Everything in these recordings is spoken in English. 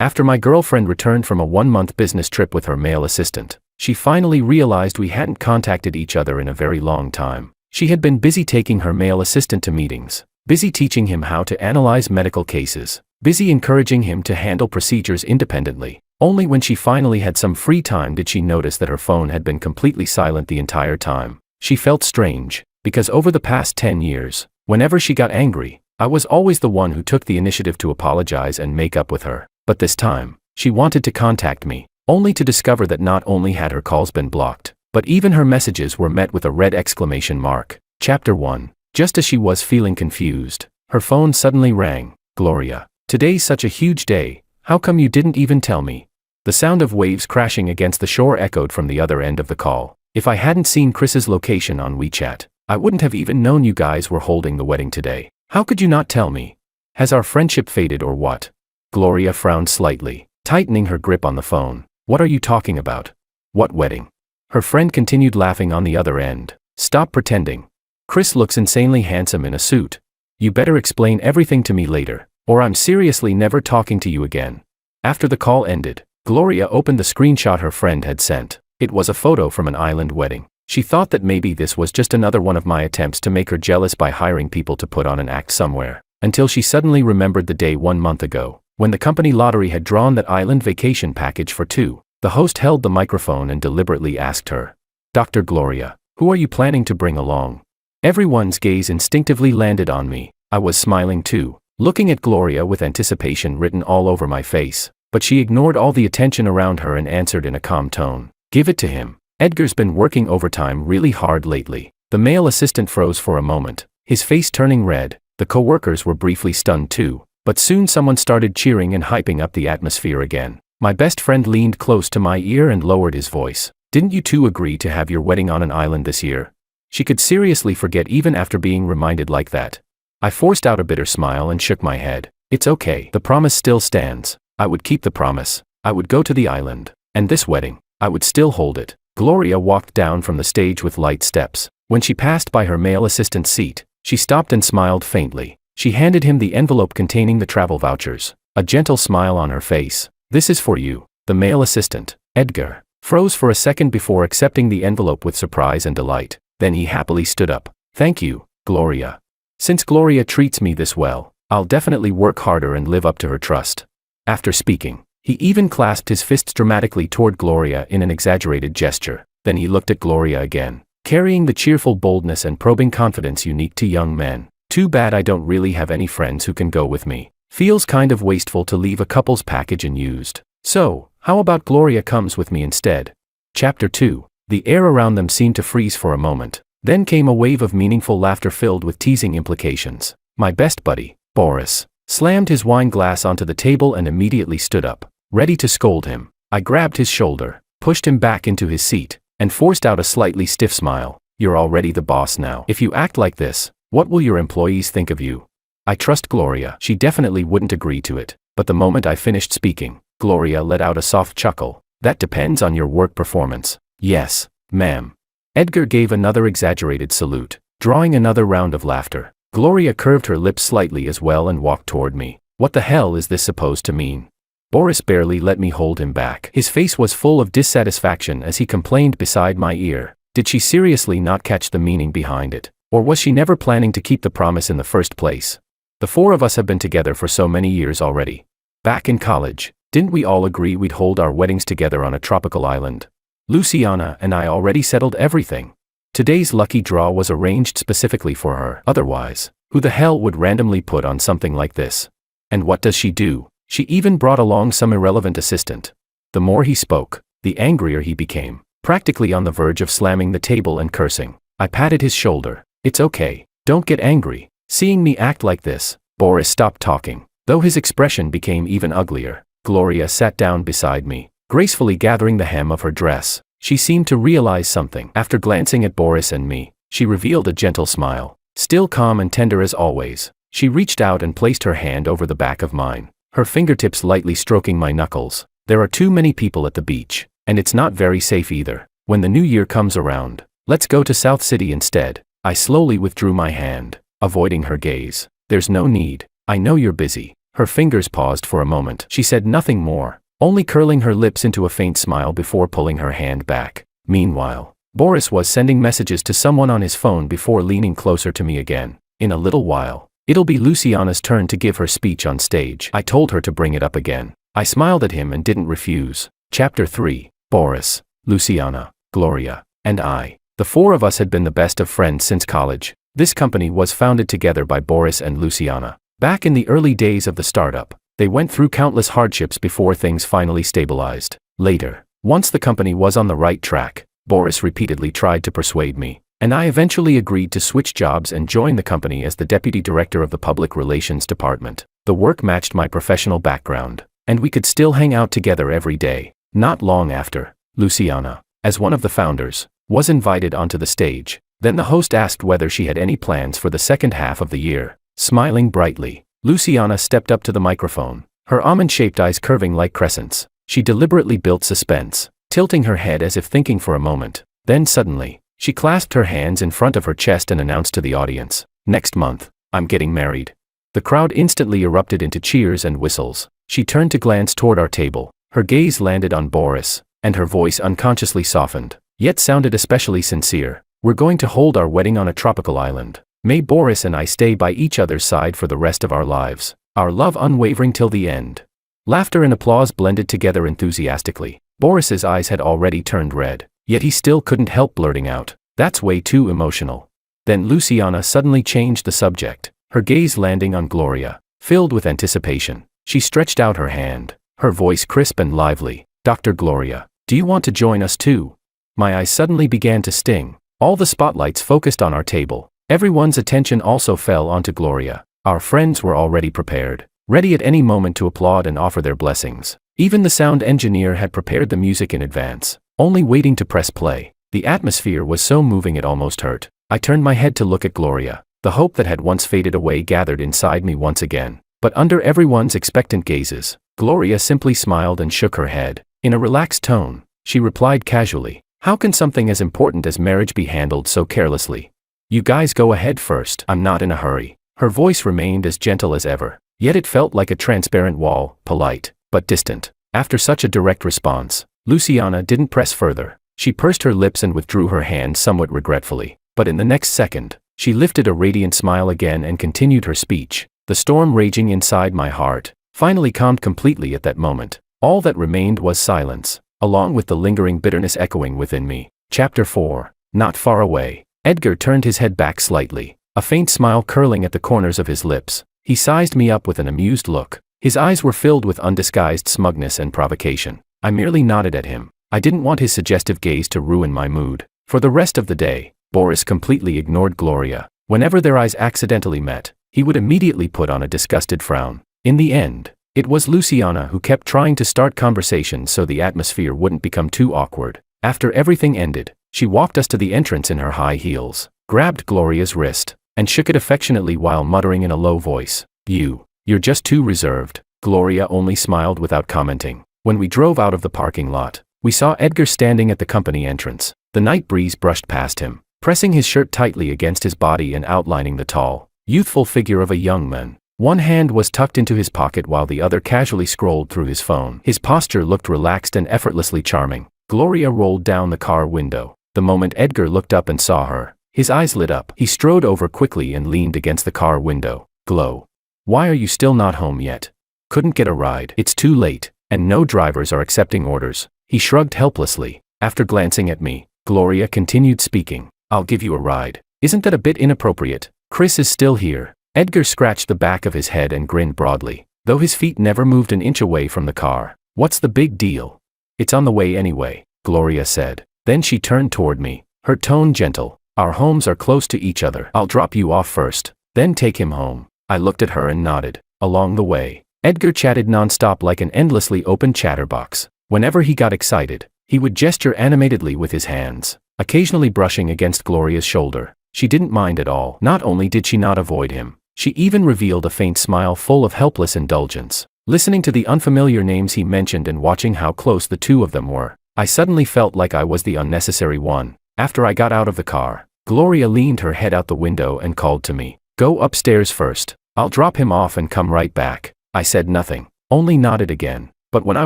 After my girlfriend returned from a 1-month business trip with her male assistant, she finally realized we hadn't contacted each other in a very long time. She had been busy taking her male assistant to meetings, busy teaching him how to analyze medical cases, busy encouraging him to handle procedures independently. Only when she finally had some free time did she notice that her phone had been completely silent the entire time. She felt strange, because over the past 10 years, whenever she got angry, I was always the one who took the initiative to apologize and make up with her. But this time, she wanted to contact me, only to discover that not only had her calls been blocked, but even her messages were met with a red exclamation mark. Chapter 1. Just as she was feeling confused, her phone suddenly rang. Gloria, today's such a huge day, how come you didn't even tell me? The sound of waves crashing against the shore echoed from the other end of the call. If I hadn't seen Chris's location on WeChat, I wouldn't have even known you guys were holding the wedding today. How could you not tell me? Has our friendship faded or what? Gloria frowned slightly, tightening her grip on the phone. What are you talking about? What wedding? Her friend continued laughing on the other end. Stop pretending. Chris looks insanely handsome in a suit. You better explain everything to me later, or I'm seriously never talking to you again. After the call ended, Gloria opened the screenshot her friend had sent. It was a photo from an island wedding. She thought that maybe this was just another one of my attempts to make her jealous by hiring people to put on an act somewhere, until she suddenly remembered the day 1 month ago, when the company lottery had drawn that island vacation package for 2. The host held the microphone and deliberately asked her, Dr. Gloria, who are you planning to bring along? Everyone's gaze instinctively landed on me. I was smiling too, looking at Gloria with anticipation written all over my face, but she ignored all the attention around her and answered in a calm tone, Give it to him. Edgar's been working overtime really hard lately. The male assistant froze for a moment, his face turning red. The co-workers were briefly stunned too, but soon someone started cheering and hyping up the atmosphere again. My best friend leaned close to my ear and lowered his voice. Didn't you two agree to have your wedding on an island this year? She could seriously forget even after being reminded like that. I forced out a bitter smile and shook my head. It's okay. The promise still stands. I would keep the promise. I would go to the island. And this wedding, I would still hold it. Gloria walked down from the stage with light steps. When she passed by her male assistant's seat, she stopped and smiled faintly. She handed him the envelope containing the travel vouchers, a gentle smile on her face. This is for you. The male assistant, Edgar, froze for a second before accepting the envelope with surprise and delight. Then he happily stood up. Thank you, Gloria. Since Gloria treats me this well, I'll definitely work harder and live up to her trust. After speaking, he even clasped his fists dramatically toward Gloria in an exaggerated gesture. Then he looked at Gloria again, carrying the cheerful boldness and probing confidence unique to young men. Too bad I don't really have any friends who can go with me. Feels kind of wasteful to leave a couple's package unused. So, how about Gloria comes with me instead? Chapter 2. The air around them seemed to freeze for a moment. Then came a wave of meaningful laughter filled with teasing implications. My best buddy, Boris, slammed his wine glass onto the table and immediately stood up, ready to scold him. I grabbed his shoulder, pushed him back into his seat, and forced out a slightly stiff smile. You're already the boss now. If you act like this, what will your employees think of you? I trust Gloria. She definitely wouldn't agree to it. But the moment I finished speaking, Gloria let out a soft chuckle. That depends on your work performance. Yes, ma'am. Edgar gave another exaggerated salute, drawing another round of laughter. Gloria curved her lips slightly as well and walked toward me. What the hell is this supposed to mean? Boris barely let me hold him back. His face was full of dissatisfaction as he complained beside my ear. Did she seriously not catch the meaning behind it? Or was she never planning to keep the promise in the first place? The 4 of us have been together for so many years already. Back in college, didn't we all agree we'd hold our weddings together on a tropical island? Luciana and I already settled everything. Today's lucky draw was arranged specifically for her. Otherwise, who the hell would randomly put on something like this? And what does she do? She even brought along some irrelevant assistant. The more he spoke, the angrier he became, practically on the verge of slamming the table and cursing. I patted his shoulder. It's okay, don't get angry. Seeing me act like this, Boris stopped talking, though his expression became even uglier. Gloria sat down beside me, gracefully gathering the hem of her dress. She seemed to realize something. After glancing at Boris and me, she revealed a gentle smile. Still calm and tender as always, she reached out and placed her hand over the back of mine, her fingertips lightly stroking my knuckles. There are too many people at the beach, and it's not very safe either. When the new year comes around, let's go to South City instead. I slowly withdrew my hand, avoiding her gaze. There's no need. I know you're busy. Her fingers paused for a moment. She said nothing more, only curling her lips into a faint smile before pulling her hand back. Meanwhile, Boris was sending messages to someone on his phone before leaning closer to me again. In a little while, it'll be Luciana's turn to give her speech on stage. I told her to bring it up again. I smiled at him and didn't refuse. Chapter 3. Boris, Luciana, Gloria, and I. The four of us had been the best of friends since college. This company was founded together by Boris and Luciana. Back in the early days of the startup, they went through countless hardships before things finally stabilized. Later, once the company was on the right track, Boris repeatedly tried to persuade me, and I eventually agreed to switch jobs and join the company as the deputy director of the public relations department. The work matched my professional background, and we could still hang out together every day. Not long after, Luciana, as one of the founders, was invited onto the stage. Then the host asked whether she had any plans for the second half of the year. Smiling brightly, Luciana stepped up to the microphone, her almond-shaped eyes curving like crescents. She deliberately built suspense, tilting her head as if thinking for a moment. Then suddenly, she clasped her hands in front of her chest and announced to the audience, "Next month, I'm getting married." The crowd instantly erupted into cheers and whistles. She turned to glance toward our table. Her gaze landed on Boris, and her voice unconsciously softened, yet sounded especially sincere. "We're going to hold our wedding on a tropical island. May Boris and I stay by each other's side for the rest of our lives, our love unwavering till the end." Laughter and applause blended together enthusiastically. Boris's eyes had already turned red, yet he still couldn't help blurting out, "That's way too emotional." Then Luciana suddenly changed the subject, her gaze landing on Gloria. Filled with anticipation, she stretched out her hand, her voice crisp and lively. "Dr. Gloria, do you want to join us too?" My eyes suddenly began to sting. All the spotlights focused on our table. Everyone's attention also fell onto Gloria. Our friends were already prepared, ready at any moment to applaud and offer their blessings. Even the sound engineer had prepared the music in advance, only waiting to press play. The atmosphere was so moving it almost hurt. I turned my head to look at Gloria. The hope that had once faded away gathered inside me once again. But under everyone's expectant gazes, Gloria simply smiled and shook her head. In a relaxed tone, she replied casually, "How can something as important as marriage be handled so carelessly? You guys go ahead first. I'm not in a hurry." Her voice remained as gentle as ever, yet it felt like a transparent wall, polite, but distant. After such a direct response, Luciana didn't press further. She pursed her lips and withdrew her hand somewhat regretfully. But in the next second, she lifted a radiant smile again and continued her speech. The storm raging inside my heart finally calmed completely at that moment. All that remained was silence, along with the lingering bitterness echoing within me. Chapter 4. Not far away, Edgar turned his head back slightly, a faint smile curling at the corners of his lips. He sized me up with an amused look. His eyes were filled with undisguised smugness and provocation. I merely nodded at him. I didn't want his suggestive gaze to ruin my mood. For the rest of the day, Boris completely ignored Gloria. Whenever their eyes accidentally met, he would immediately put on a disgusted frown. In the end, it was Luciana who kept trying to start conversations so the atmosphere wouldn't become too awkward. After everything ended, she walked us to the entrance in her high heels, grabbed Gloria's wrist, and shook it affectionately while muttering in a low voice, You're just too reserved." Gloria only smiled without commenting. When we drove out of the parking lot, we saw Edgar standing at the company entrance. The night breeze brushed past him, pressing his shirt tightly against his body and outlining the tall, youthful figure of a young man. One hand was tucked into his pocket while the other casually scrolled through his phone. His posture looked relaxed and effortlessly charming. Gloria rolled down the car window. The moment Edgar looked up and saw her, his eyes lit up. He strode over quickly and leaned against the car window. "Glow, why are you still not home yet? Couldn't get a ride?" "It's too late, and no drivers are accepting orders." He shrugged helplessly. After glancing at me, Gloria continued speaking. "I'll give you a ride." "Isn't that a bit inappropriate? Chris is still here." Edgar scratched the back of his head and grinned broadly, though his feet never moved an inch away from the car. "What's the big deal?" "It's on the way anyway," Gloria said. Then she turned toward me, her tone gentle. "Our homes are close to each other. I'll drop you off first, then take him home." I looked at her and nodded. Along the way, Edgar chatted nonstop like an endlessly open chatterbox. Whenever he got excited, he would gesture animatedly with his hands, occasionally brushing against Gloria's shoulder. She didn't mind at all. Not only did she not avoid him, she even revealed a faint smile full of helpless indulgence. Listening to the unfamiliar names he mentioned and watching how close the two of them were, I suddenly felt like I was the unnecessary one. After I got out of the car, Gloria leaned her head out the window and called to me, "Go upstairs first. I'll drop him off and come right back." I said nothing, only nodded again. But when I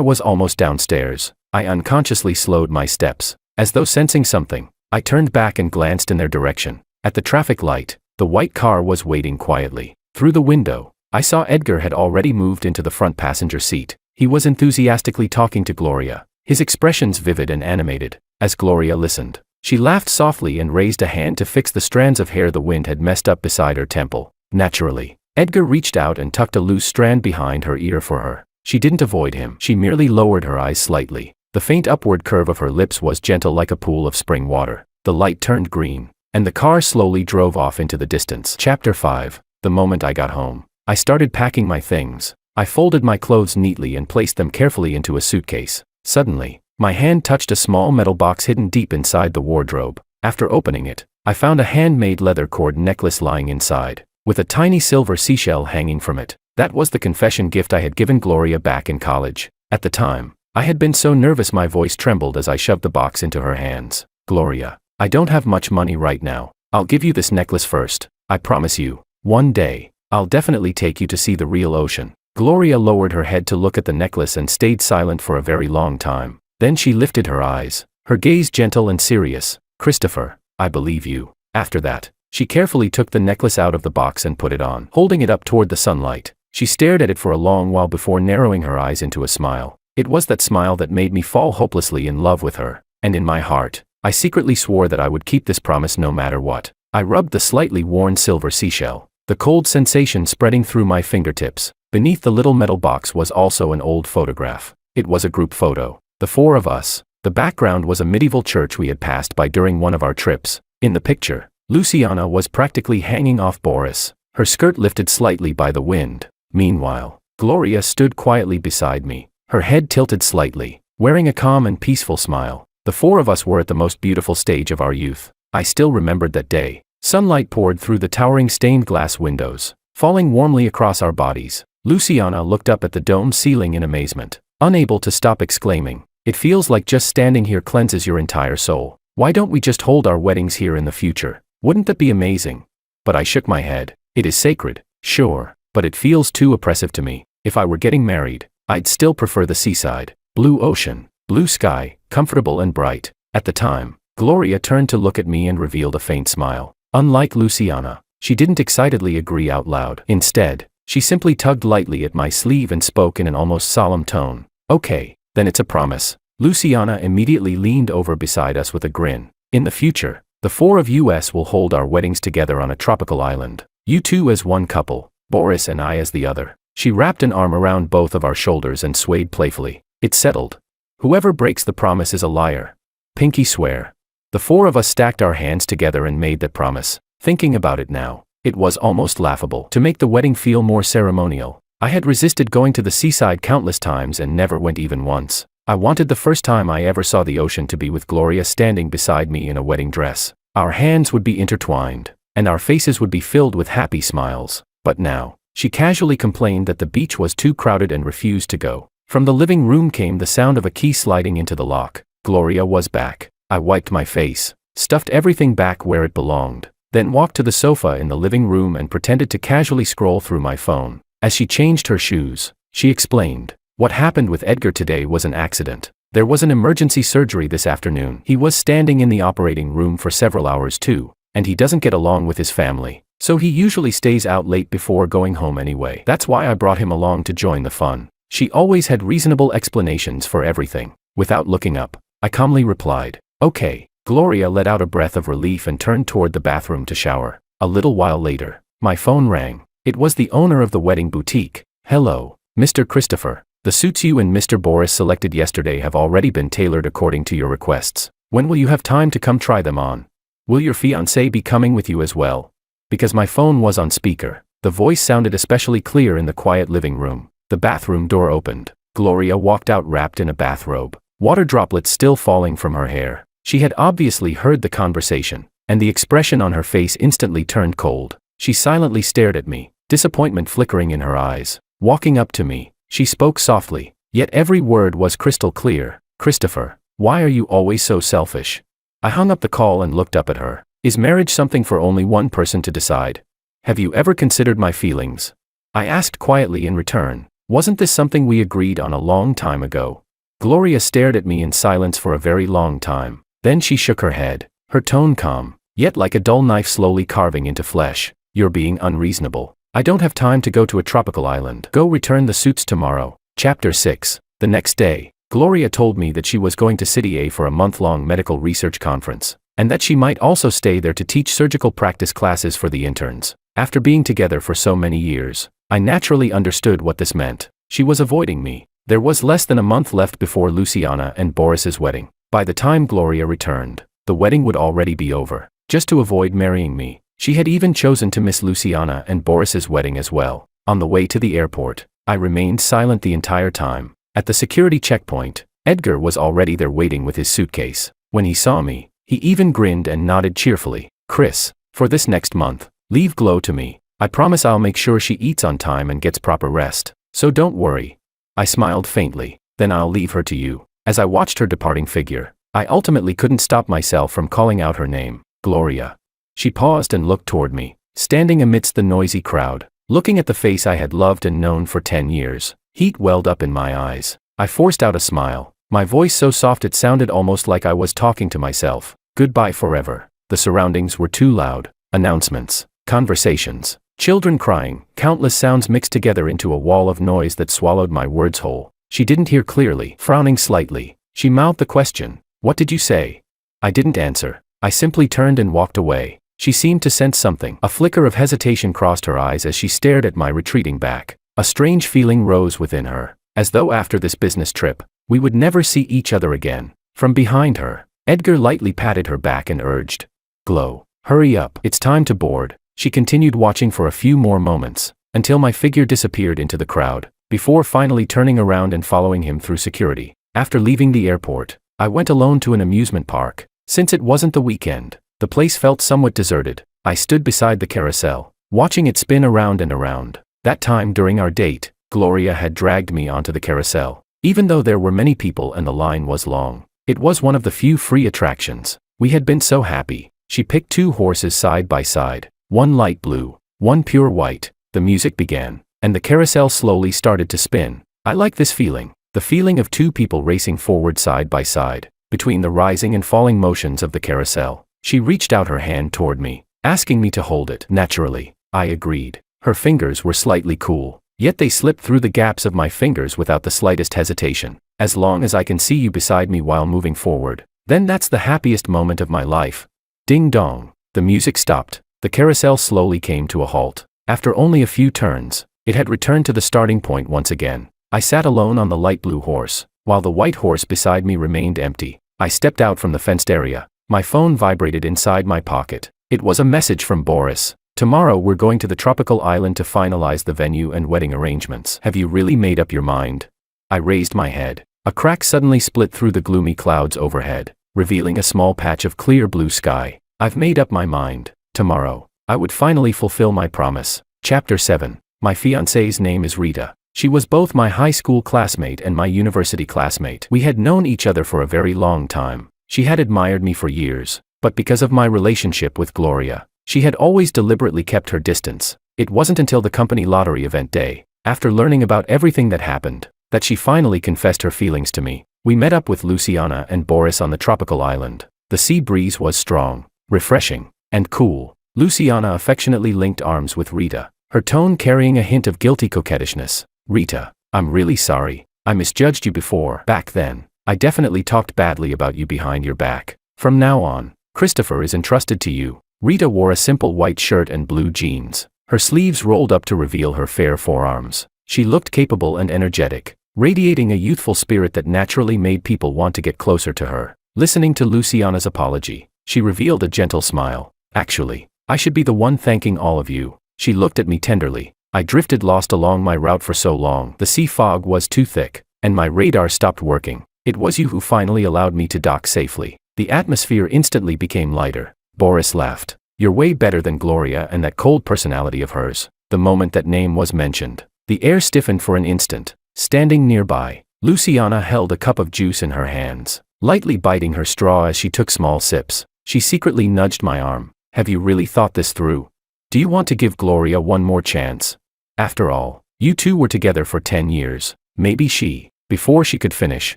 was almost downstairs, I unconsciously slowed my steps. As though sensing something, I turned back and glanced in their direction. At the traffic light, the white car was waiting quietly. Through the window, I saw Edgar had already moved into the front passenger seat. He was enthusiastically talking to Gloria, his expressions vivid and animated. As Gloria listened, she laughed softly and raised a hand to fix the strands of hair the wind had messed up beside her temple. Naturally, Edgar reached out and tucked a loose strand behind her ear for her. She didn't avoid him, she merely lowered her eyes slightly. The faint upward curve of her lips was gentle like a pool of spring water. The light turned green, and the car slowly drove off into the distance. Chapter 5. The moment I got home, I started packing my things. I folded my clothes neatly and placed them carefully into a suitcase. Suddenly, my hand touched a small metal box hidden deep inside the wardrobe. After opening it, I found a handmade leather cord necklace lying inside, with a tiny silver seashell hanging from it. That was the confession gift I had given Gloria back in college. At the time, I had been so nervous my voice trembled as I shoved the box into her hands. Gloria, I don't have much money right now. I'll give you this necklace first. I promise you, one day, I'll definitely take you to see the real ocean. Gloria lowered her head to look at the necklace and stayed silent for a very long time. Then she lifted her eyes, her gaze gentle and serious. Christopher, I believe you. After that, she carefully took the necklace out of the box and put it on. Holding it up toward the sunlight, she stared at it for a long while before narrowing her eyes into a smile. It was that smile that made me fall hopelessly in love with her, and in my heart, I secretly swore that I would keep this promise no matter what. I rubbed the slightly worn silver seashell, the cold sensation spreading through my fingertips. Beneath the little metal box was also an old photograph. It was a group photo, the four of us. The background was a medieval church we had passed by during one of our trips. In the picture, Luciana was practically hanging off Boris, her skirt lifted slightly by the wind. Meanwhile, Gloria stood quietly beside me, her head tilted slightly, wearing a calm and peaceful smile. The four of us were at the most beautiful stage of our youth. I still remembered that day. Sunlight poured through the towering stained glass windows, falling warmly across our bodies. Luciana looked up at the domed ceiling in amazement, unable to stop exclaiming, "It feels like just standing here cleanses your entire soul. Why don't we just hold our weddings here in the future? Wouldn't that be amazing?" But I shook my head. It is sacred, sure, but it feels too oppressive to me. If I were getting married, I'd still prefer the seaside. Blue ocean, blue sky, comfortable and bright. At the time, Gloria turned to look at me and revealed a faint smile. Unlike Luciana, she didn't excitedly agree out loud. Instead, she simply tugged lightly at my sleeve and spoke in an almost solemn tone. "Okay, then it's a promise." Luciana immediately leaned over beside us with a grin. "In the future, the four of us will hold our weddings together on a tropical island. You two as one couple, Boris and I as the other." She wrapped an arm around both of our shoulders and swayed playfully. "It's settled. Whoever breaks the promise is a liar. Pinky swear." The four of us stacked our hands together and made that promise. Thinking about it now, it was almost laughable. To make the wedding feel more ceremonial, I had resisted going to the seaside countless times and never went even once. I wanted the first time I ever saw the ocean to be with Gloria standing beside me in a wedding dress. Our hands would be intertwined, and our faces would be filled with happy smiles. But now, she casually complained that the beach was too crowded and refused to go. From the living room came the sound of a key sliding into the lock. Gloria was back. I wiped my face, stuffed everything back where it belonged, then walked to the sofa in the living room and pretended to casually scroll through my phone. As she changed her shoes, she explained, "What happened with Edgar today was an accident. There was an emergency surgery this afternoon. He was standing in the operating room for several hours too, and he doesn't get along with his family, so he usually stays out late before going home anyway. That's why I brought him along to join the fun." She always had reasonable explanations for everything. Without looking up, I calmly replied, "Okay." Gloria let out a breath of relief and turned toward the bathroom to shower. A little while later, my phone rang. It was the owner of the wedding boutique. "Hello, Mr. Christopher. The suits you and Mr. Boris selected yesterday have already been tailored according to your requests. When will you have time to come try them on? Will your fiancé be coming with you as well?" Because my phone was on speaker, the voice sounded especially clear in the quiet living room. The bathroom door opened. Gloria walked out wrapped in a bathrobe, water droplets still falling from her hair. She had obviously heard the conversation, and the expression on her face instantly turned cold. She silently stared at me, disappointment flickering in her eyes. Walking up to me, she spoke softly, yet every word was crystal clear. "Christopher, why are you always so selfish?" I hung up the call and looked up at her. "Is marriage something for only one person to decide? Have you ever considered my feelings?" I asked quietly in return. Wasn't this something we agreed on a long time ago? Gloria stared at me in silence for a very long time. Then she shook her head, her tone calm, yet like a dull knife slowly carving into flesh. You're being unreasonable. I don't have time to go to a tropical island. Go return the suits tomorrow. Chapter 6. The next day, Gloria told me that she was going to City A for a month-long medical research conference, and that she might also stay there to teach surgical practice classes for the interns. After being together for so many years, I naturally understood what this meant. She was avoiding me. There was less than a month left before Luciana and Boris's wedding. By the time Gloria returned, the wedding would already be over. Just to avoid marrying me, she had even chosen to miss Luciana and Boris's wedding as well. On the way to the airport, I remained silent the entire time. At the security checkpoint, Edgar was already there waiting with his suitcase. When he saw me, he even grinned and nodded cheerfully. Chris, for this next month, leave Glow to me. I promise I'll make sure she eats on time and gets proper rest. So don't worry. I smiled faintly. Then I'll leave her to you. As I watched her departing figure, I ultimately couldn't stop myself from calling out her name, Gloria. She paused and looked toward me, standing amidst the noisy crowd, looking at the face I had loved and known for 10 years. Heat welled up in my eyes. I forced out a smile, my voice so soft it sounded almost like I was talking to myself. Goodbye forever. The surroundings were too loud. Announcements, conversations, children crying, countless sounds mixed together into a wall of noise that swallowed my words whole. She didn't hear clearly. Frowning slightly, she mouthed the question, "What did you say?" I didn't answer. I simply turned and walked away. She seemed to sense something. A flicker of hesitation crossed her eyes as she stared at my retreating back. A strange feeling rose within her, as though after this business trip, we would never see each other again. From behind her, Edgar lightly patted her back and urged, "Glow, hurry up, it's time to board." She continued watching for a few more moments, until my figure disappeared into the crowd, before finally turning around and following him through security. After leaving the airport, I went alone to an amusement park. Since it wasn't the weekend, the place felt somewhat deserted. I stood beside the carousel, watching it spin around and around. That time during our date, Gloria had dragged me onto the carousel. Even though there were many people and the line was long, it was one of the few free attractions. We had been so happy. She picked 2 horses side by side, one light blue, one pure white. The music began, and the carousel slowly started to spin. I like this feeling, the feeling of 2 people racing forward side by side, between the rising and falling motions of the carousel. She reached out her hand toward me, asking me to hold it. Naturally, I agreed. Her fingers were slightly cool, yet they slipped through the gaps of my fingers without the slightest hesitation. As long as I can see you beside me while moving forward, then that's the happiest moment of my life. Ding dong. The music stopped. The carousel slowly came to a halt. After only a few turns, it had returned to the starting point once again. I sat alone on the light blue horse, while the white horse beside me remained empty. I stepped out from the fenced area. My phone vibrated inside my pocket. It was a message from Boris. "Tomorrow we're going to the tropical island to finalize the venue and wedding arrangements. Have you really made up your mind?" I raised my head. A crack suddenly split through the gloomy clouds overhead, revealing a small patch of clear blue sky. I've made up my mind. Tomorrow, I would finally fulfill my promise. Chapter 7. My fiancée's name is Rita. She was both my high school classmate and my university classmate. We had known each other for a very long time. She had admired me for years, but because of my relationship with Gloria, she had always deliberately kept her distance. It wasn't until the company lottery event day, after learning about everything that happened, that she finally confessed her feelings to me. We met up with Luciana and Boris on the tropical island. The sea breeze was strong, refreshing, and cool. Luciana affectionately linked arms with Rita, her tone carrying a hint of guilty coquettishness. "Rita, I'm really sorry. I misjudged you before. Back then, I definitely talked badly about you behind your back. From now on, Christopher is entrusted to you." Rita wore a simple white shirt and blue jeans, her sleeves rolled up to reveal her fair forearms. She looked capable and energetic, radiating a youthful spirit that naturally made people want to get closer to her. Listening to Luciana's apology, she revealed a gentle smile. "Actually, I should be the one thanking all of you." She looked at me tenderly. I drifted lost along my route for so long. The sea fog was too thick, and my radar stopped working. It was you who finally allowed me to dock safely. The atmosphere instantly became lighter. Boris laughed. "You're way better than Gloria and that cold personality of hers." The moment that name was mentioned, the air stiffened for an instant. Standing nearby, Luciana held a cup of juice in her hands, lightly biting her straw as she took small sips. She secretly nudged my arm. "Have you really thought this through? Do you want to give Gloria one more chance? After all, You two were together for 10 years. Maybe she. Before she could finish,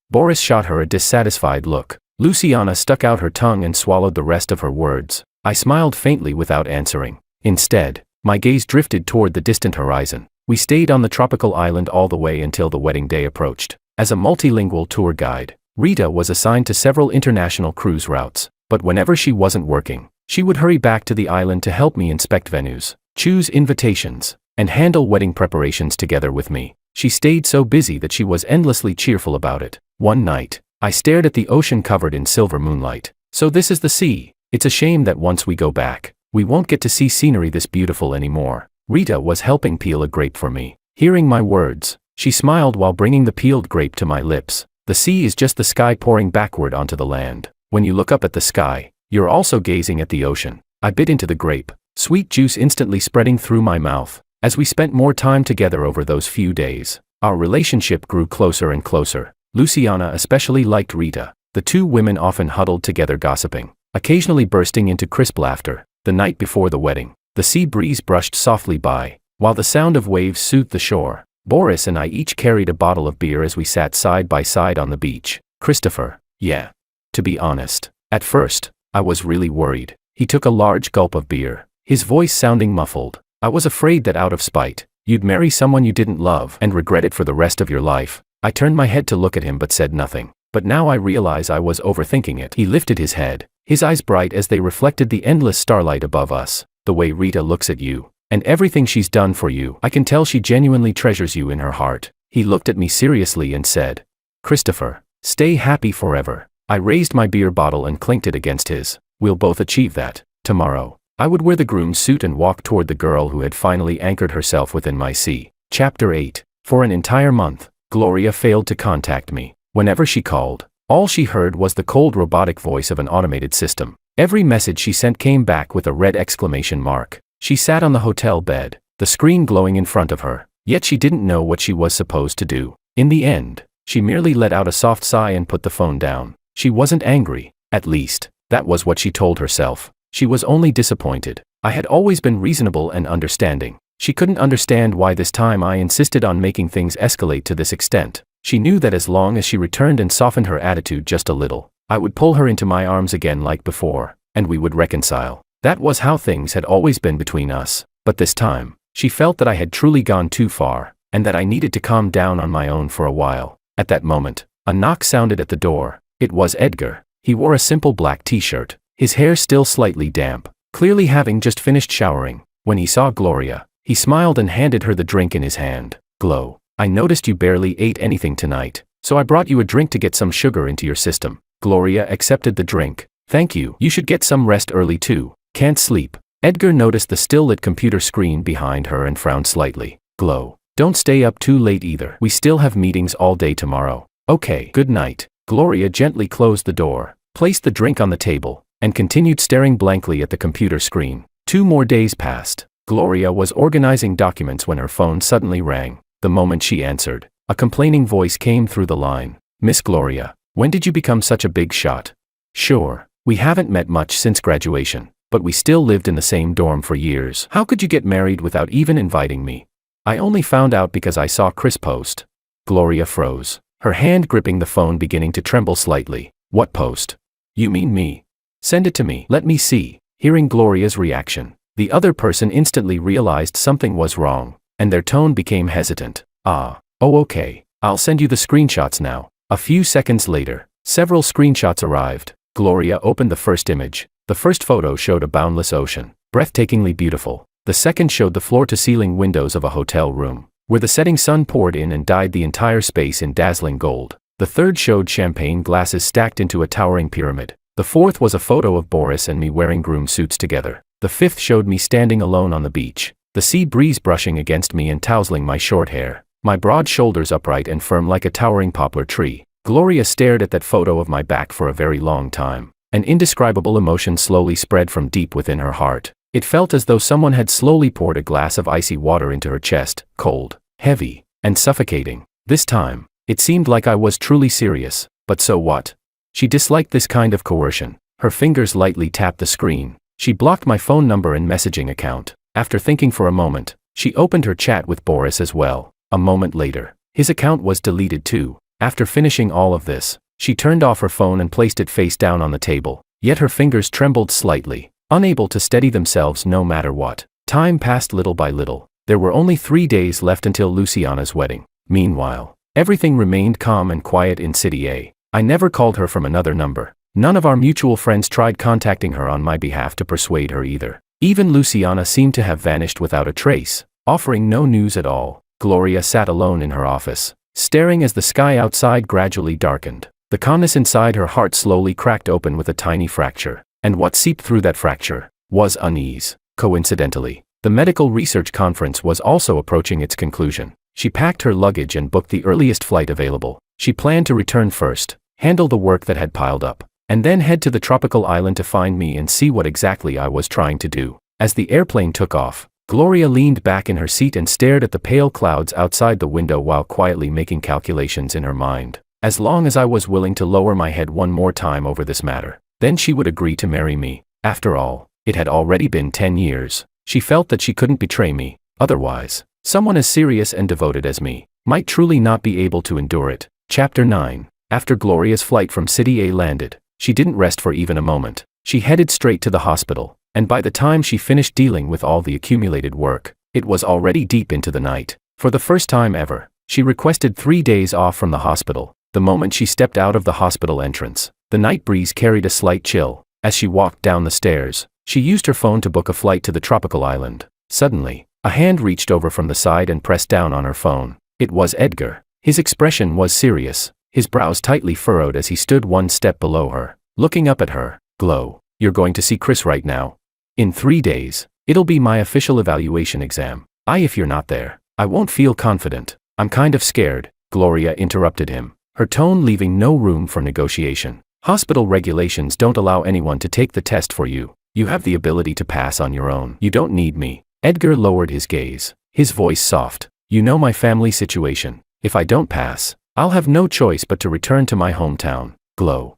Boris shot her a dissatisfied look. Luciana stuck out her tongue and swallowed the rest of her words. I smiled faintly without answering. Instead, my gaze drifted toward the distant horizon. We stayed on the tropical island all the way until the wedding day approached. As a multilingual tour guide, Rita was assigned to several international cruise routes, but whenever she wasn't working, she would hurry back to the island to help me inspect venues, choose invitations, and handle wedding preparations together with me. She stayed so busy that she was endlessly cheerful about it. One night, I stared at the ocean covered in silver moonlight. So this is the sea. It's a shame that once we go back, we won't get to see scenery this beautiful anymore. Rita was helping peel a grape for me. Hearing my words, she smiled while bringing the peeled grape to my lips. The sea is just the sky pouring backward onto the land. When you look up at the sky, you're also gazing at the ocean. I bit into the grape, sweet juice instantly spreading through my mouth. As we spent more time together over those few days, our relationship grew closer and closer. Luciana especially liked Rita. The two women often huddled together gossiping, occasionally bursting into crisp laughter. The night before the wedding, the sea breeze brushed softly by, while the sound of waves soothed the shore. Boris and I each carried a bottle of beer as we sat side by side on the beach. Christopher, yeah. To be honest, at first, I was really worried. He took a large gulp of beer, his voice sounding muffled. I was afraid that out of spite, you'd marry someone you didn't love and regret it for the rest of your life. I turned my head to look at him but said nothing. But now I realize I was overthinking it. He lifted his head, his eyes bright as they reflected the endless starlight above us. The way Rita looks at you, and everything she's done for you, I can tell she genuinely treasures you in her heart. He looked at me seriously and said, Christopher, stay happy forever. I raised my beer bottle and clinked it against his. We'll both achieve that. Tomorrow, I would wear the groom's suit and walk toward the girl who had finally anchored herself within my sea. Chapter 8. For an entire month, Gloria failed to contact me. Whenever she called, all she heard was the cold robotic voice of an automated system. Every message she sent came back with a red exclamation mark. She sat on the hotel bed, the screen glowing in front of her, yet she didn't know what she was supposed to do. In the end, she merely let out a soft sigh and put the phone down. She wasn't angry, at least, that was what she told herself. She was only disappointed. I had always been reasonable and understanding. She couldn't understand why this time I insisted on making things escalate to this extent. She knew that as long as she returned and softened her attitude just a little, I would pull her into my arms again like before, and we would reconcile. That was how things had always been between us. But this time, she felt that I had truly gone too far, and that I needed to calm down on my own for a while. At that moment, a knock sounded at the door. It was Edgar. He wore a simple black t-shirt, his hair still slightly damp, clearly having just finished showering. When he saw Gloria, he smiled and handed her the drink in his hand. Glo, I noticed you barely ate anything tonight, so I brought you a drink to get some sugar into your system. Gloria accepted the drink. Thank you. You should get some rest early too. Can't sleep. Edgar noticed the still-lit computer screen behind her and frowned slightly. Glo, don't stay up too late either. We still have meetings all day tomorrow. Okay, good night. Gloria gently closed the door, placed the drink on the table, and continued staring blankly at the computer screen. 2 more days passed. Gloria was organizing documents when her phone suddenly rang. The moment she answered, a complaining voice came through the line. Miss Gloria, when did you become such a big shot? Sure, we haven't met much since graduation, but we still lived in the same dorm for years. How could you get married without even inviting me? I only found out because I saw Chris post. Gloria froze, her hand gripping the phone beginning to tremble slightly. What post? You mean me? Send it to me. Let me see. Hearing Gloria's reaction, the other person instantly realized something was wrong, and their tone became hesitant. Oh okay, I'll send you the screenshots now. A few seconds later, several screenshots arrived. Gloria opened the first image. The first photo showed a boundless ocean, breathtakingly beautiful. The second showed the floor-to-ceiling windows of a hotel room, where the setting sun poured in and dyed the entire space in dazzling gold. The third showed champagne glasses stacked into a towering pyramid. The fourth was a photo of Boris and me wearing groom suits together. The fifth showed me standing alone on the beach, the sea breeze brushing against me and tousling my short hair, my broad shoulders upright and firm like a towering poplar tree. Gloria stared at that photo of my back for a very long time. An indescribable emotion slowly spread from deep within her heart. It felt as though someone had slowly poured a glass of icy water into her chest, cold, heavy, and suffocating. This time, it seemed like I was truly serious, but so what? She disliked this kind of coercion. Her fingers lightly tapped the screen. She blocked my phone number and messaging account. After thinking for a moment, She opened her chat with Boris as well. A moment later, his account was deleted too. After finishing all of this, she turned off her phone and placed it face down on the table, yet her fingers trembled slightly, unable to steady themselves no matter what. Time passed little by little. There were only 3 days left until Luciana's wedding. Meanwhile, everything remained calm and quiet in City A. I never called her from another number. None of our mutual friends tried contacting her on my behalf to persuade her either. Even Luciana seemed to have vanished without a trace, offering no news at all. Gloria sat alone in her office, staring as the sky outside gradually darkened. The calmness inside her heart slowly cracked open with a tiny fracture, and what seeped through that fracture was unease. Coincidentally, the medical research conference was also approaching its conclusion. She packed her luggage and booked the earliest flight available. She planned to return first, handle the work that had piled up, and then head to the tropical island to find me and see what exactly I was trying to do. As the airplane took off, Gloria leaned back in her seat and stared at the pale clouds outside the window while quietly making calculations in her mind. As long as I was willing to lower my head one more time over this matter, then she would agree to marry me. After all, it had already been 10 years. She felt that she couldn't betray me. Otherwise, someone as serious and devoted as me might truly not be able to endure it. Chapter 9. After Gloria's flight from City A landed, she didn't rest for even a moment. She headed straight to the hospital, and by the time she finished dealing with all the accumulated work, it was already deep into the night. For the first time ever, she requested 3 days off from the hospital. The moment she stepped out of the hospital entrance, the night breeze carried a slight chill. As she walked down the stairs, she used her phone to book a flight to the tropical island. Suddenly, a hand reached over from the side and pressed down on her phone. It was Edgar. His expression was serious, his brows tightly furrowed as he stood one step below her, looking up at her. "Glow, you're going to see Chris right now? In 3 days, it'll be my official evaluation exam. If you're not there, I won't feel confident." "I'm kind of scared," Gloria interrupted him, her tone leaving no room for negotiation. "Hospital regulations don't allow anyone to take the test for you. You have the ability to pass on your own. You don't need me." Edgar lowered his gaze, his voice soft. "You know my family situation. If I don't pass, I'll have no choice but to return to my hometown." "Glow,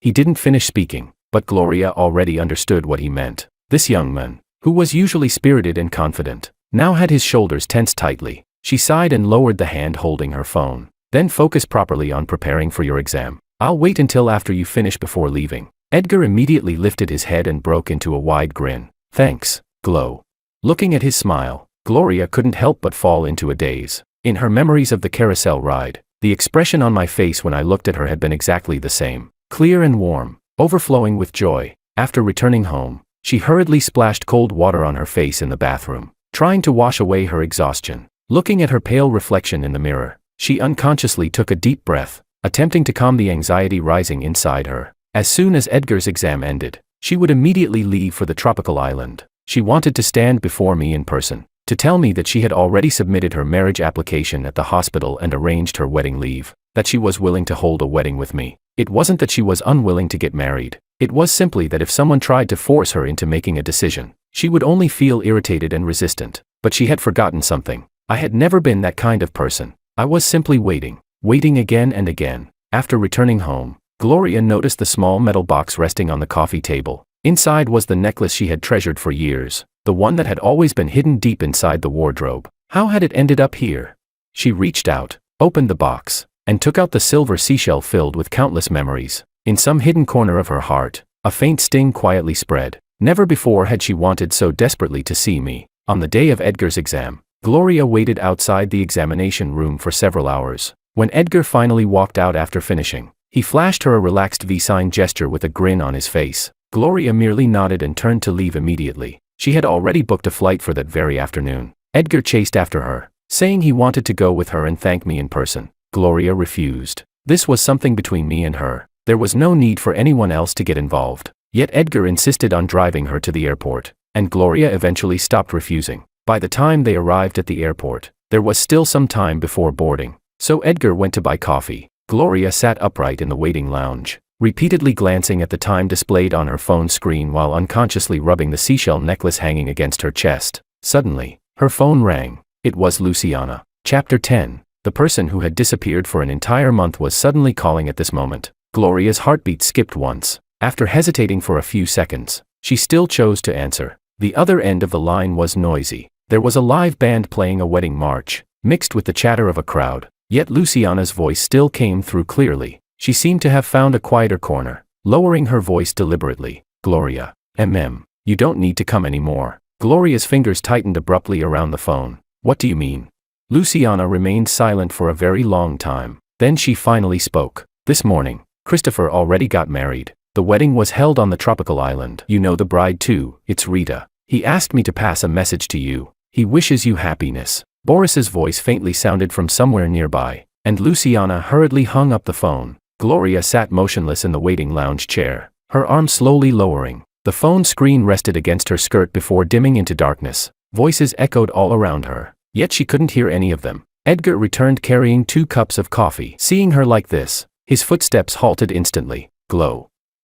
He didn't finish speaking, but Gloria already understood what he meant. This young man, who was usually spirited and confident, now had his shoulders tensed tightly. She sighed and lowered the hand holding her phone. "Then focus properly on preparing for your exam. I'll wait until after you finish before leaving." Edgar immediately lifted his head and broke into a wide grin. "Thanks, Glow." Looking at his smile, Gloria couldn't help but fall into a daze. In her memories of the carousel ride, the expression on my face when I looked at her had been exactly the same. Clear and warm, overflowing with joy. After returning home, she hurriedly splashed cold water on her face in the bathroom, trying to wash away her exhaustion. Looking at her pale reflection in the mirror, she unconsciously took a deep breath, attempting to calm the anxiety rising inside her. As soon as Edgar's exam ended, she would immediately leave for the tropical island. She wanted to stand before me in person, to tell me that she had already submitted her marriage application at the hospital and arranged her wedding leave, that she was willing to hold a wedding with me. It wasn't that she was unwilling to get married. It was simply that if someone tried to force her into making a decision, she would only feel irritated and resistant. But she had forgotten something. I had never been that kind of person. I was simply waiting again and again. After returning home, Gloria noticed the small metal box resting on the coffee table. Inside was the necklace she had treasured for years, the one that had always been hidden deep inside the wardrobe. How had it ended up here? She reached out, opened the box, and took out the silver seashell filled with countless memories. In some hidden corner of her heart, a faint sting quietly spread. Never before had she wanted so desperately to see me. On the day of Edgar's exam, Gloria waited outside the examination room for several hours. When Edgar finally walked out after finishing, he flashed her a relaxed V-sign gesture with a grin on his face. Gloria merely nodded and turned to leave immediately. She had already booked a flight for that very afternoon. Edgar chased after her, saying he wanted to go with her and thank me in person. Gloria refused. This was something between me and her. There was no need for anyone else to get involved. Yet Edgar insisted on driving her to the airport, and Gloria eventually stopped refusing. By the time they arrived at the airport, there was still some time before boarding, so Edgar went to buy coffee. Gloria sat upright in the waiting lounge, repeatedly glancing at the time displayed on her phone screen while unconsciously rubbing the seashell necklace hanging against her chest. Suddenly, her phone rang. It was Luciana. Chapter 10. The person who had disappeared for an entire month was suddenly calling at this moment. Gloria's heartbeat skipped once. After hesitating for a few seconds, she still chose to answer. The other end of the line was noisy. There was a live band playing a wedding march, mixed with the chatter of a crowd, yet Luciana's voice still came through clearly. She seemed to have found a quieter corner, lowering her voice deliberately. Gloria. You don't need to come anymore. Gloria's fingers tightened abruptly around the phone. What do you mean? Luciana remained silent for a very long time. Then she finally spoke. This morning, Christopher already got married. The wedding was held on the tropical island. You know the bride too, it's Rita. He asked me to pass a message to you. He wishes you happiness. Boris's voice faintly sounded from somewhere nearby, and Luciana hurriedly hung up the phone. Gloria sat motionless in the waiting lounge chair, her arm slowly lowering. The phone screen rested against her skirt before dimming into darkness. Voices echoed all around her, yet she couldn't hear any of them. Edgar returned carrying 2 cups of coffee. Seeing her like this, his footsteps halted instantly.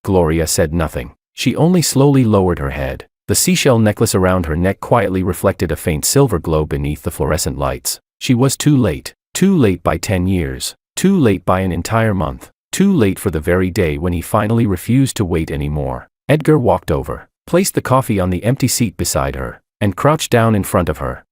Gloria said nothing. She only slowly lowered her head. The seashell necklace around her neck quietly reflected a faint silver glow beneath the fluorescent lights. She was too late. Too late by 10 years. Too late by an entire month. Too late for the very day when he finally refused to wait anymore. Edgar walked over, placed the coffee on the empty seat beside her, and crouched down in front of her.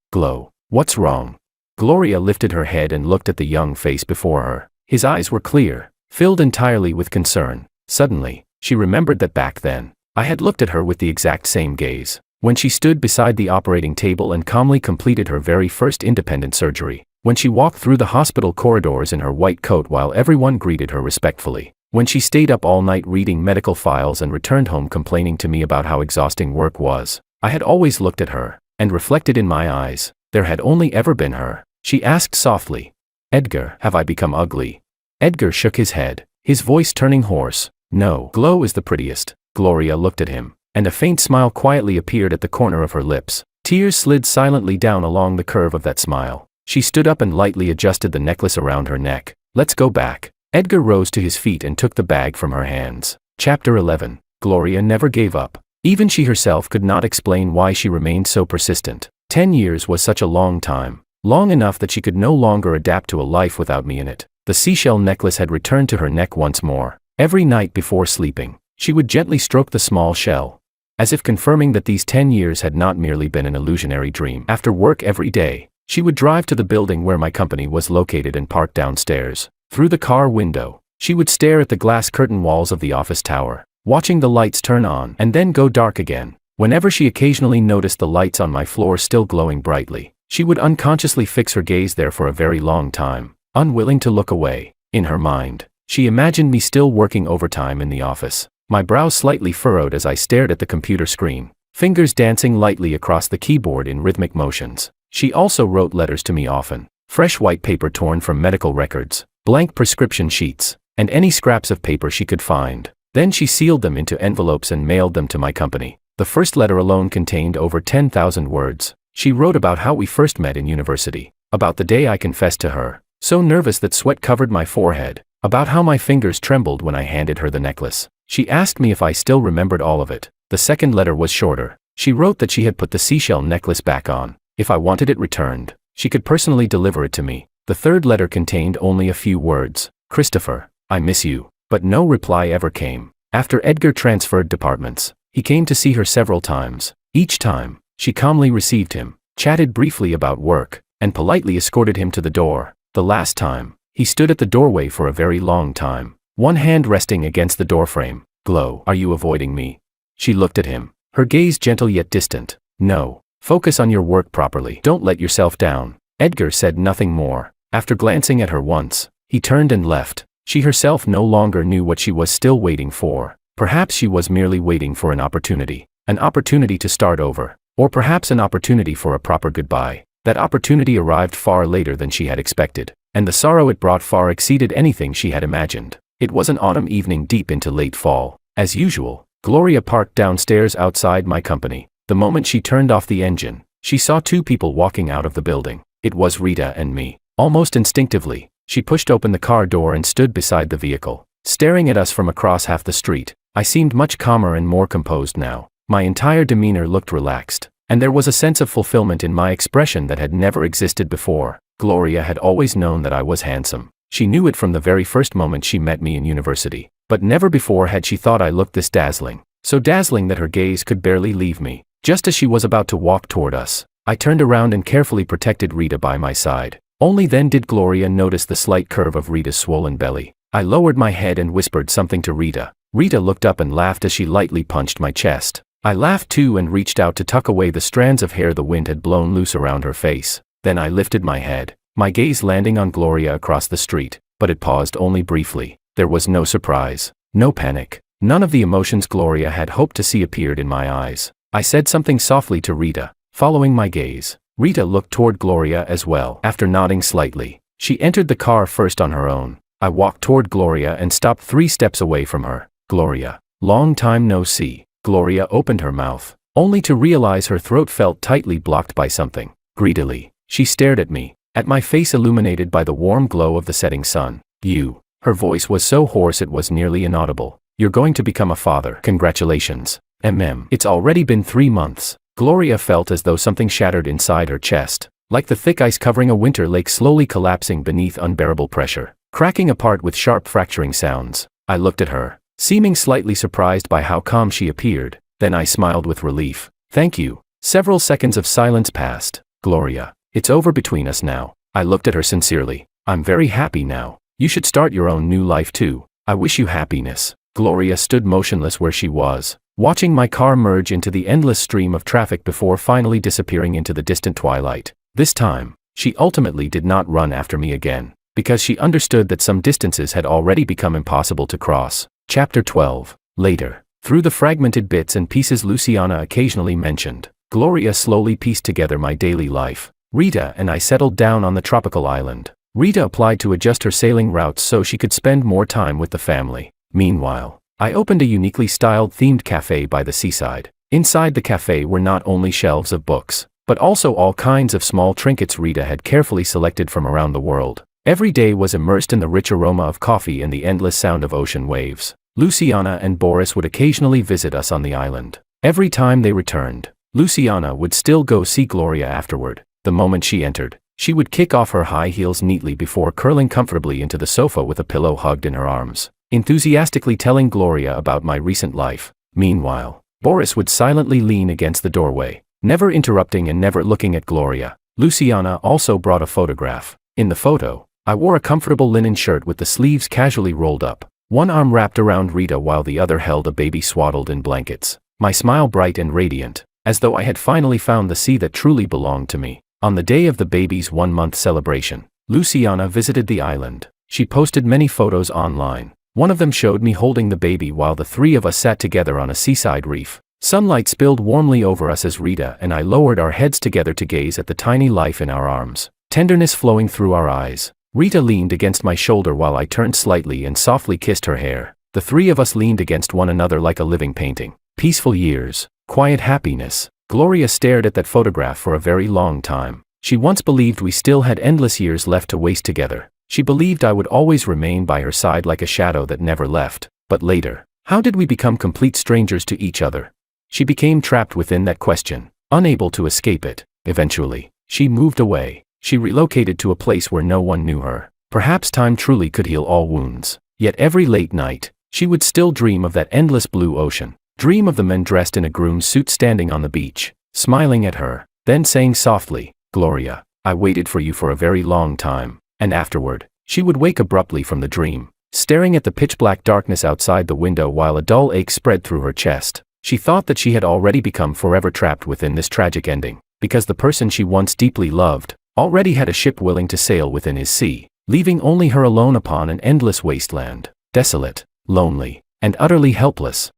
What's wrong? Gloria lifted her head and looked at the young face before her. His eyes were clear, filled entirely with concern. Suddenly, she remembered that back then, I had looked at her with the exact same gaze. When she stood beside the operating table and calmly completed her very first independent surgery. When she walked through the hospital corridors in her white coat while everyone greeted her respectfully. When she stayed up all night reading medical files and returned home complaining to me about how exhausting work was. I had always looked at her, and reflected in my eyes, there had only ever been her. She asked softly, Edgar, have I become ugly? Edgar shook his head, his voice turning hoarse. No. Glow is the prettiest. Gloria looked at him, and a faint smile quietly appeared at the corner of her lips. Tears slid silently down along the curve of that smile. She stood up and lightly adjusted the necklace around her neck. Let's go back. Edgar rose to his feet and took the bag from her hands. Chapter 11. Gloria never gave up. Even she herself could not explain why she remained so persistent. 10 years was such a long time. Long enough that she could no longer adapt to a life without me in it. The seashell necklace had returned to her neck once more. Every night before sleeping, she would gently stroke the small shell, as if confirming that these 10 years had not merely been an illusionary dream. After work every day, she would drive to the building where my company was located and park downstairs. Through the car window, she would stare at the glass curtain walls of the office tower, watching the lights turn on and then go dark again. Whenever she occasionally noticed the lights on my floor still glowing brightly, she would unconsciously fix her gaze there for a very long time, unwilling to look away. In her mind, she imagined me still working overtime in the office, my brows slightly furrowed as I stared at the computer screen, fingers dancing lightly across the keyboard in rhythmic motions. She also wrote letters to me often, fresh white paper torn from medical records, blank prescription sheets, and any scraps of paper she could find. Then she sealed them into envelopes and mailed them to my company. The first letter alone contained over 10,000 words. She wrote about how we first met in university, about the day I confessed to her, so nervous that sweat covered my forehead, about how my fingers trembled when I handed her the necklace. She asked me if I still remembered all of it. The second letter was shorter. She wrote that she had put the seashell necklace back on. If I wanted it returned, she could personally deliver it to me. The third letter contained only a few words. Christopher, I miss you. But no reply ever came. After Edgar transferred departments, he came to see her several times. Each time, she calmly received him, chatted briefly about work, and politely escorted him to the door. The last time, he stood at the doorway for a very long time, one hand resting against the doorframe. Glow, are you avoiding me? She looked at him, her gaze gentle yet distant. No. Focus on your work properly. Don't let yourself down. Edgar said nothing more. After glancing at her once, he turned and left. She herself no longer knew what she was still waiting for. Perhaps she was merely waiting for an opportunity to start over, or perhaps an opportunity for a proper goodbye. That opportunity arrived far later than she had expected, and the sorrow it brought far exceeded anything she had imagined. It was an autumn evening deep into late fall. As usual, Gloria parked downstairs outside my company. The moment she turned off the engine, she saw 2 people walking out of the building. It was Rita and me. Almost instinctively, she pushed open the car door and stood beside the vehicle, staring at us from across half the street. I seemed much calmer and more composed now. My entire demeanor looked relaxed, and there was a sense of fulfillment in my expression that had never existed before. Gloria had always known that I was handsome. She knew it from the very first moment she met me in university, but never before had she thought I looked this dazzling, so dazzling that her gaze could barely leave me. Just as she was about to walk toward us, I turned around and carefully protected Rita by my side. Only then did Gloria notice the slight curve of Rita's swollen belly. I lowered my head and whispered something to Rita. Rita looked up and laughed as she lightly punched my chest. I laughed too and reached out to tuck away the strands of hair the wind had blown loose around her face. Then I lifted my head, my gaze landing on Gloria across the street, but it paused only briefly. There was no surprise, no panic. None of the emotions Gloria had hoped to see appeared in my eyes. I said something softly to Rita, following my gaze. Rita looked toward Gloria as well. After nodding slightly, she entered the car first on her own. I walked toward Gloria and stopped 3 steps away from her. Gloria, long time no see. Gloria opened her mouth, only to realize her throat felt tightly blocked by something. Greedily, she stared at me, at my face illuminated by the warm glow of the setting sun. You. Her voice was so hoarse it was nearly inaudible. You're going to become a father. Congratulations. It's already been 3 months. Gloria felt as though something shattered inside her chest, like the thick ice covering a winter lake slowly collapsing beneath unbearable pressure, cracking apart with sharp fracturing sounds. I looked at her, seeming slightly surprised by how calm she appeared. Then I smiled with relief. Thank you. Several seconds of silence passed. Gloria, it's over between us now. I looked at her sincerely. I'm very happy now. You should start your own new life too. I wish you happiness. Gloria stood motionless where she was, watching my car merge into the endless stream of traffic before finally disappearing into the distant twilight. This time, she ultimately did not run after me again, because she understood that some distances had already become impossible to cross. Chapter 12. Later. Through the fragmented bits and pieces Luciana occasionally mentioned, Gloria slowly pieced together my daily life. Rita and I settled down on the tropical island. Rita applied to adjust her sailing routes so she could spend more time with the family. Meanwhile, I opened a uniquely styled themed cafe by the seaside. Inside the cafe were not only shelves of books, but also all kinds of small trinkets Rita had carefully selected from around the world. Every day was immersed in the rich aroma of coffee and the endless sound of ocean waves. Luciana and Boris would occasionally visit us on the island. Every time they returned, Luciana would still go see Gloria afterward. The moment she entered, she would kick off her high heels neatly before curling comfortably into the sofa with a pillow hugged in her arms, enthusiastically telling Gloria about my recent life. Meanwhile, Boris would silently lean against the doorway, never interrupting and never looking at Gloria. Luciana also brought a photograph. In the photo, I wore a comfortable linen shirt with the sleeves casually rolled up, one arm wrapped around Rita while the other held a baby swaddled in blankets, my smile bright and radiant, as though I had finally found the sea that truly belonged to me. On the day of the baby's 1-month celebration, Luciana visited the island. She posted many photos online. One of them showed me holding the baby while the 3 of us sat together on a seaside reef. Sunlight spilled warmly over us as Rita and I lowered our heads together to gaze at the tiny life in our arms, tenderness flowing through our eyes. Rita leaned against my shoulder while I turned slightly and softly kissed her hair. The 3 of us leaned against one another like a living painting. Peaceful years, quiet happiness. Gloria stared at that photograph for a very long time. She once believed we still had endless years left to waste together. She believed I would always remain by her side like a shadow that never left. But later, how did we become complete strangers to each other? She became trapped within that question, unable to escape it. Eventually, she moved away. She relocated to a place where no one knew her. Perhaps time truly could heal all wounds. Yet every late night, she would still dream of that endless blue ocean. Dream of the men dressed in a groom's suit standing on the beach, smiling at her, then saying softly, "Gloria, I waited for you for a very long time." And afterward, she would wake abruptly from the dream, staring at the pitch-black darkness outside the window while a dull ache spread through her chest. She thought that she had already become forever trapped within this tragic ending, because the person she once deeply loved already had a ship willing to sail within his sea, leaving only her alone upon an endless wasteland, desolate, lonely, and utterly helpless.